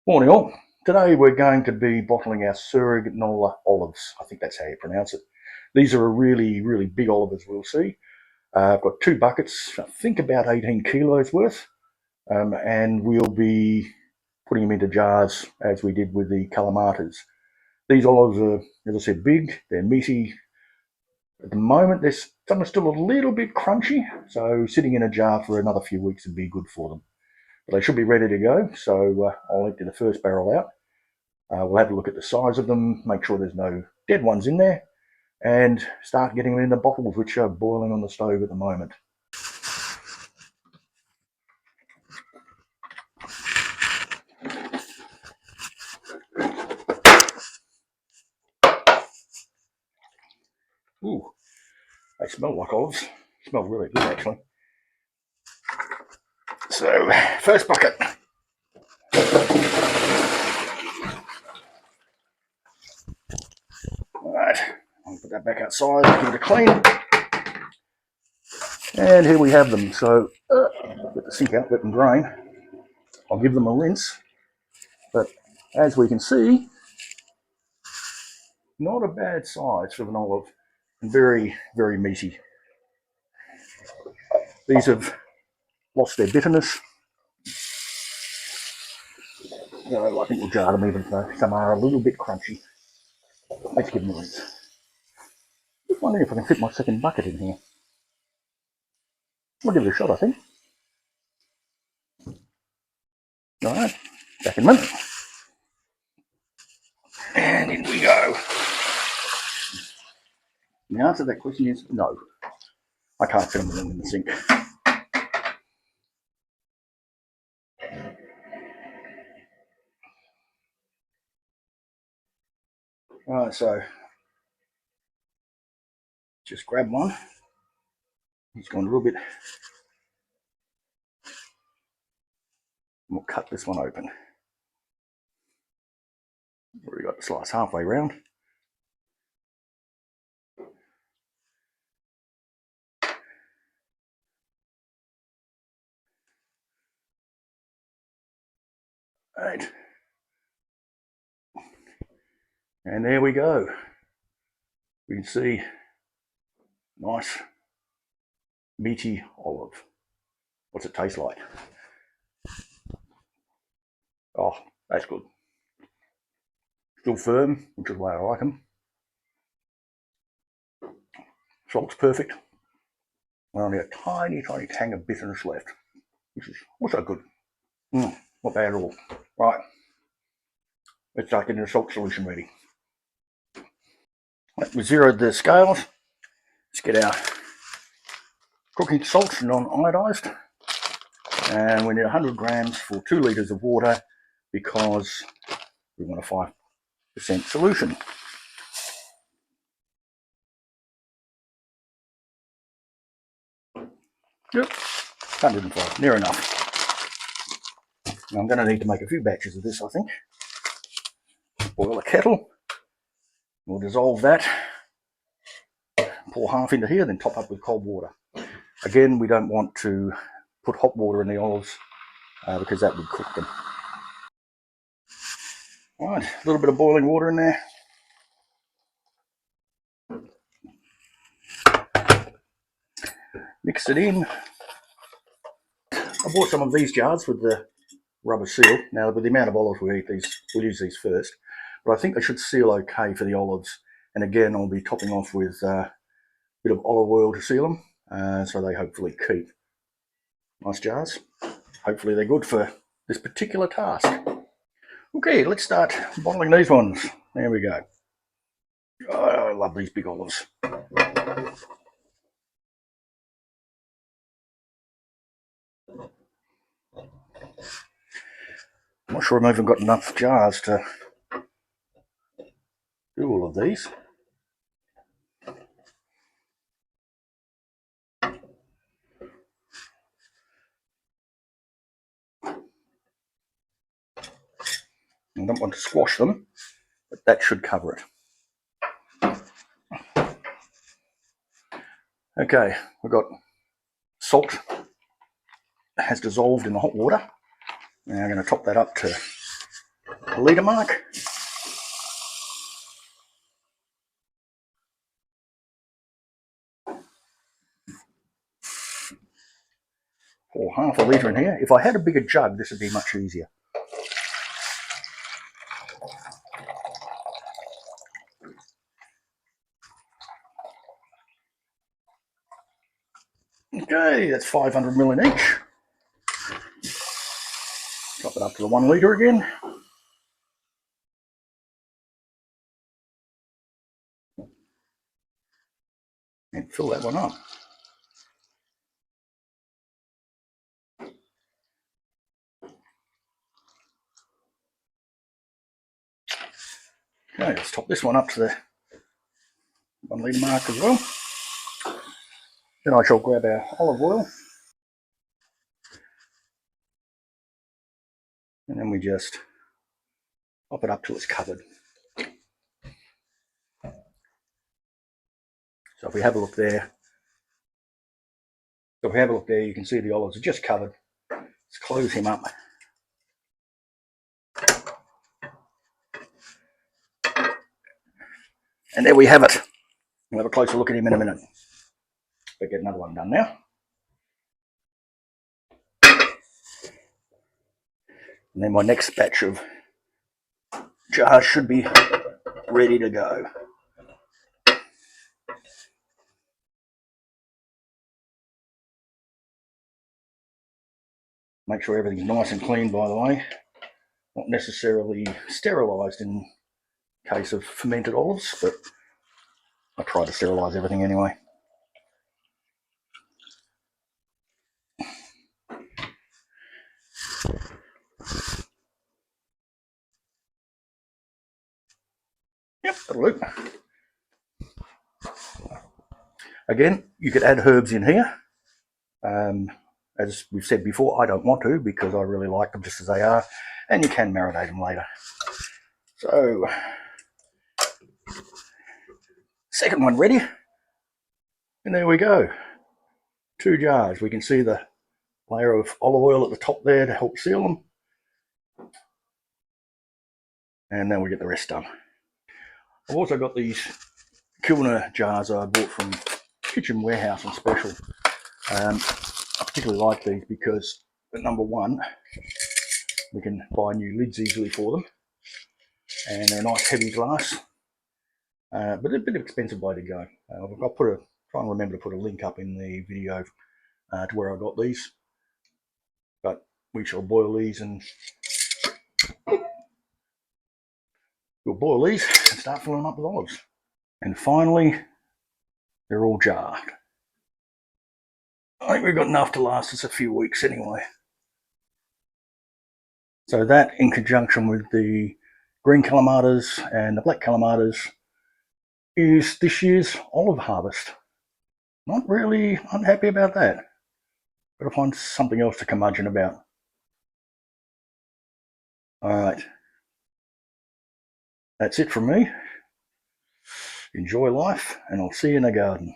Morning all. Today we're going to be bottling our Cerignola Olives. I think that's how you pronounce it. These are a really big olive, as we'll see. I've got two buckets, I think about 18 kilos worth, and we'll be putting them into jars as we did with the calamatas. These olives are, as I said, big, they're meaty. At the moment, some are still a little bit crunchy, so sitting in a jar for another few weeks would be good for them. But they should be ready to go, so I'll empty the first barrel out. We'll have a look at the size of them, make sure there's no dead ones in there, and start getting them in the bottles, which are boiling on the stove at the moment. Ooh, they smell like olives. Smell really good, actually. So, first bucket. Alright, I'll put that back outside, give it a clean. And here we have them. So, get the sink out, let them drain. I'll give them a rinse. But as we can see, not a bad size for an olive, and very meaty. These have lost their bitterness. So I think we'll jar them, even though some are a little bit crunchy. Let's give them a rinse. Just wondering if I can fit my second bucket in here. We'll give it a shot, I think. Alright, back in a minute. And in we go. The answer to that question is no. I can't fit them all in the sink. Alright, so just grab one. He's gone a little bit. We'll cut this one open. Already got the slice halfway round. Right. And there we go. We can see nice meaty olive. What's it taste like? Oh, that's good. Still firm, which is the way I like them. Salt's perfect. Only a tiny tang of bitterness left, which is also good. Not bad at all. Right, let's start getting the salt solution ready. Right, we zeroed the scales. Let's get our cooking salt, non-iodized. And we need 100 grams for 2 litres of water because we want a 5% solution. Yep, 105, near enough. Now I'm going to need to make a few batches of this, I think. Boil a kettle. We'll dissolve that. Pour half into here, then top up with cold water. Again, we don't want to put hot water in the olives because that would cook them. Alright, a little bit of boiling water in there. Mix it in. I bought some of these jars with the rubber seal. Now, with the amount of olives we eat, we'll use these first. But I think they should seal okay for the olives. And again, I'll be topping off with a bit of olive oil to seal them, so they hopefully keep. Nice jars. Hopefully they're good for this particular task. Okay, let's start bottling these ones. There we go. Oh, I love these big olives. I'm not sure I've even got enough jars to do all of these. I don't want to squash them, but that should cover it. Okay, we've got salt that has dissolved in the hot water. Now I'm going to top that up to litre mark. Or half a litre in here. If I had a bigger jug, this would be much easier. Okay, that's 500ml in each. Drop it up to the 1 litre again. And fill that one up. Okay, let's top this one up to the 1 litre mark as well. Then I shall grab our olive oil. And then we just pop it up till it's covered. So if we have a look there, you can see the olives are just covered. Let's close him up. And there we have it. We'll have a closer look at him in a minute. But get another one done now. And then my next batch of jars should be ready to go. Make sure everything's nice and clean, by the way. Not necessarily sterilised in case of fermented olives, but I try to sterilise everything anyway. Yep, that'll do. Again, you could add herbs in here. As we've said before, I don't want to because I really like them just as they are, and you can marinate them later. So, second one ready, and there we go. 2 jars. We can see the layer of olive oil at the top there to help seal them, and then we get the rest done. I've also got these Kilner jars I bought from Kitchen Warehouse on special. I particularly like these because, number one, we can buy new lids easily for them, and they're a nice heavy glass, but a bit of expensive way to go. I'll try and remember to put a link up in the video to where I got these, but we shall boil these and start filling them up with olives. And finally, they're all jarred. I think we've got enough to last us a few weeks anyway. So that, in conjunction with the green calamatas and the black calamatas, is this year's olive harvest. Not really unhappy about that. Gotta find something else to curmudgeon about. Alright. That's it from me. Enjoy life, and I'll see you in the garden.